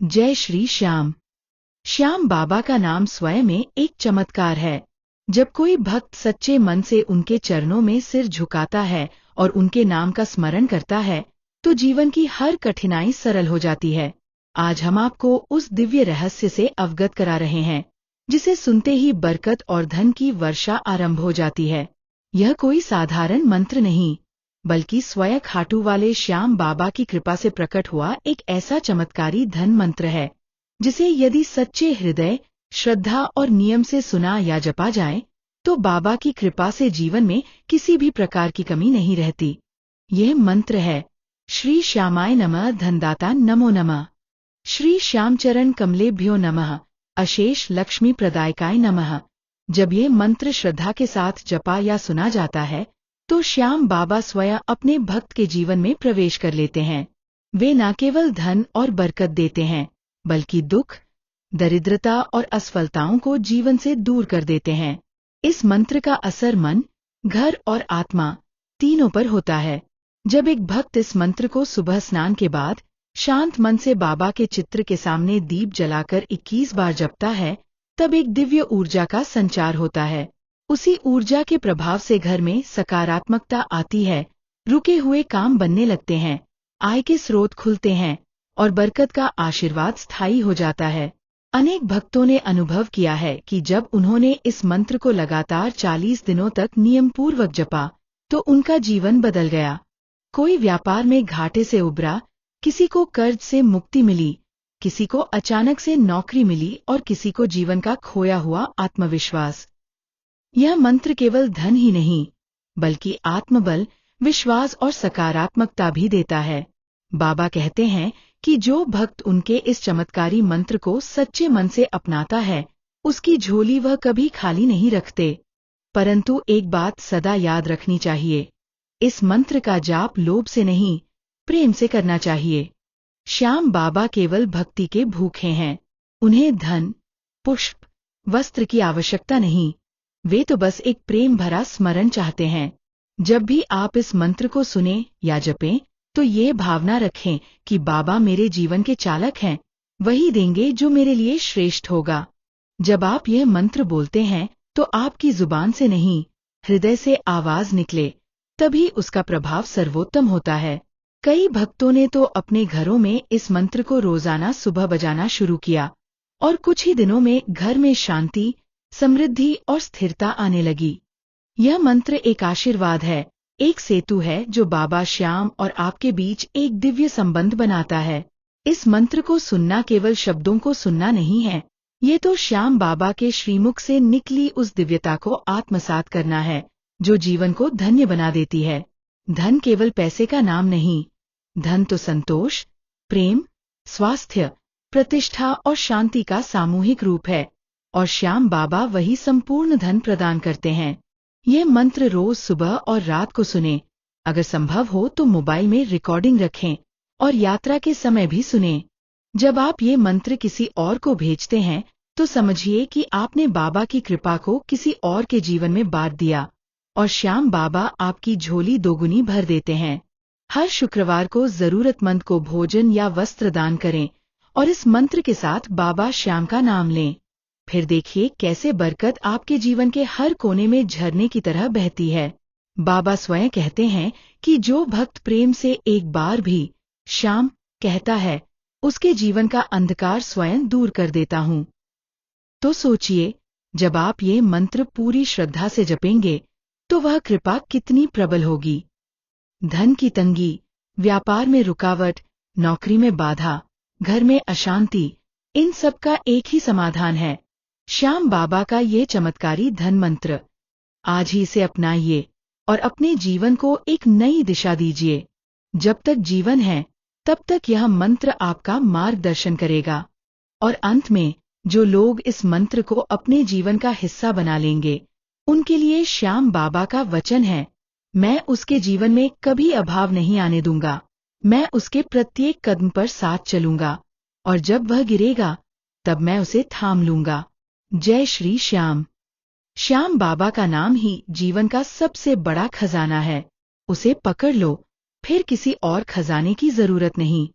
जय श्री श्याम। श्याम बाबा का नाम स्वयं में एक चमत्कार है। जब कोई भक्त सच्चे मन से उनके चरणों में सिर झुकाता है और उनके नाम का स्मरण करता है, तो जीवन की हर कठिनाई सरल हो जाती है। आज हम आपको उस दिव्य रहस्य से अवगत करा रहे हैं, जिसे सुनते ही बरकत और धन की वर्षा आरंभ हो जाती है। यह कोई साधारण मंत्र नहीं, बल्कि स्वयं खाटू वाले श्याम बाबा की कृपा से प्रकट हुआ एक ऐसा चमत्कारी धन मंत्र है, जिसे यदि सच्चे हृदय, श्रद्धा और नियम से सुना या जपा जाए, तो बाबा की कृपा से जीवन में किसी भी प्रकार की कमी नहीं रहती। यह मंत्र है: श्री श्यामाय नमः, धनदाता नमो नमः। श्री श्यामचरण कमलेभ्यो नमः, अशेष लक्ष्मी प्रदायकाय नमः। जब ये मंत्र श्रद्धा के साथ जपा या सुना जाता है, तो श्याम बाबा स्वयं अपने भक्त के जीवन में प्रवेश कर लेते हैं। वे न केवल धन और बरकत देते हैं, बल्कि दुख, दरिद्रता और असफलताओं को जीवन से दूर कर देते हैं। इस मंत्र का असर मन, घर और आत्मा तीनों पर होता है। जब एक भक्त इस मंत्र को सुबह स्नान के बाद शांत मन से बाबा के चित्र के सामने दीप जलाकर 21 बार जपता है, तब एक दिव्य ऊर्जा का संचार होता है। उसी ऊर्जा के प्रभाव से घर में सकारात्मकता आती है, रुके हुए काम बनने लगते हैं, आय के स्रोत खुलते हैं और बरकत का आशीर्वाद स्थायी हो जाता है। अनेक भक्तों ने अनुभव किया है कि जब उन्होंने इस मंत्र को लगातार 40 दिनों तक नियम पूर्वक जपा, तो उनका जीवन बदल गया। कोई व्यापार में घाटे से उबरा, किसी को कर्ज से मुक्ति मिली, किसी को अचानक से नौकरी मिली और किसी को जीवन का खोया हुआ आत्मविश्वास। यह मंत्र केवल धन ही नहीं, बल्कि आत्मबल, विश्वास और सकारात्मकता भी देता है। बाबा कहते हैं कि जो भक्त उनके इस चमत्कारी मंत्र को सच्चे मन से अपनाता है, उसकी झोली वह कभी खाली नहीं रखते। परंतु एक बात सदा याद रखनी चाहिए: इस मंत्र का जाप लोभ से नहीं, प्रेम से करना चाहिए। श्याम बाबा केवल भक्ति के भूखे हैं। उन्हें धन, पुष्प, वस्त्र की आवश्यकता नहीं, वे तो बस एक प्रेम भरा स्मरण चाहते हैं। जब भी आप इस मंत्र को सुने या जपें, तो ये भावना रखें कि बाबा मेरे जीवन के चालक हैं, वही देंगे जो मेरे लिए श्रेष्ठ होगा। जब आप यह मंत्र बोलते हैं, तो आपकी जुबान से नहीं, हृदय से आवाज निकले, तभी उसका प्रभाव सर्वोत्तम होता है। कई भक्तों ने तो अपने घरों में इस मंत्र को रोजाना सुबह बजाना शुरू किया, और कुछ ही दिनों में घर में शांति, समृद्धि और स्थिरता आने लगी। यह मंत्र एक आशीर्वाद है, एक सेतु है जो बाबा श्याम और आपके बीच एक दिव्य संबंध बनाता है। इस मंत्र को सुनना केवल शब्दों को सुनना नहीं है, ये तो श्याम बाबा के श्रीमुख से निकली उस दिव्यता को आत्मसात करना है, जो जीवन को धन्य बना देती है। धन केवल पैसे का नाम नहीं, धन तो संतोष, प्रेम, स्वास्थ्य, प्रतिष्ठा और शांति का सामूहिक रूप है, और श्याम बाबा वही संपूर्ण धन प्रदान करते हैं। ये मंत्र रोज सुबह और रात को सुने, अगर संभव हो तो मोबाइल में रिकॉर्डिंग रखें और यात्रा के समय भी सुनें। जब आप ये मंत्र किसी और को भेजते हैं, तो समझिए कि आपने बाबा की कृपा को किसी और के जीवन में बांट दिया, और श्याम बाबा आपकी झोली दोगुनी भर देते हैं। हर शुक्रवार को जरूरतमंद को भोजन या वस्त्र दान करें और इस मंत्र के साथ बाबा श्याम का नाम लें। फिर देखिए कैसे बरकत आपके जीवन के हर कोने में झरने की तरह बहती है। बाबा स्वयं कहते हैं कि जो भक्त प्रेम से एक बार भी श्याम कहता है, उसके जीवन का अंधकार स्वयं दूर कर देता हूँ। तो सोचिए, जब आप ये मंत्र पूरी श्रद्धा से जपेंगे, तो वह कृपा कितनी प्रबल होगी। धन की तंगी, व्यापार में रुकावट, नौकरी में बाधा, घर में अशांति, इन सब का एक ही समाधान है: श्याम बाबा का ये चमत्कारी धन मंत्र। आज ही इसे अपनाइए और अपने जीवन को एक नई दिशा दीजिए। जब तक जीवन है, तब तक यह मंत्र आपका मार्गदर्शन करेगा। और अंत में, जो लोग इस मंत्र को अपने जीवन का हिस्सा बना लेंगे, उनके लिए श्याम बाबा का वचन है: मैं उसके जीवन में कभी अभाव नहीं आने दूंगा, मैं उसके प्रत्येक कदम पर साथ चलूंगा, और जब वह गिरेगा, तब मैं उसे थाम लूंगा। जय श्री श्याम। श्याम बाबा का नाम ही जीवन का सबसे बड़ा खजाना है। उसे पकड़ लो, फिर किसी और खजाने की जरूरत नहीं।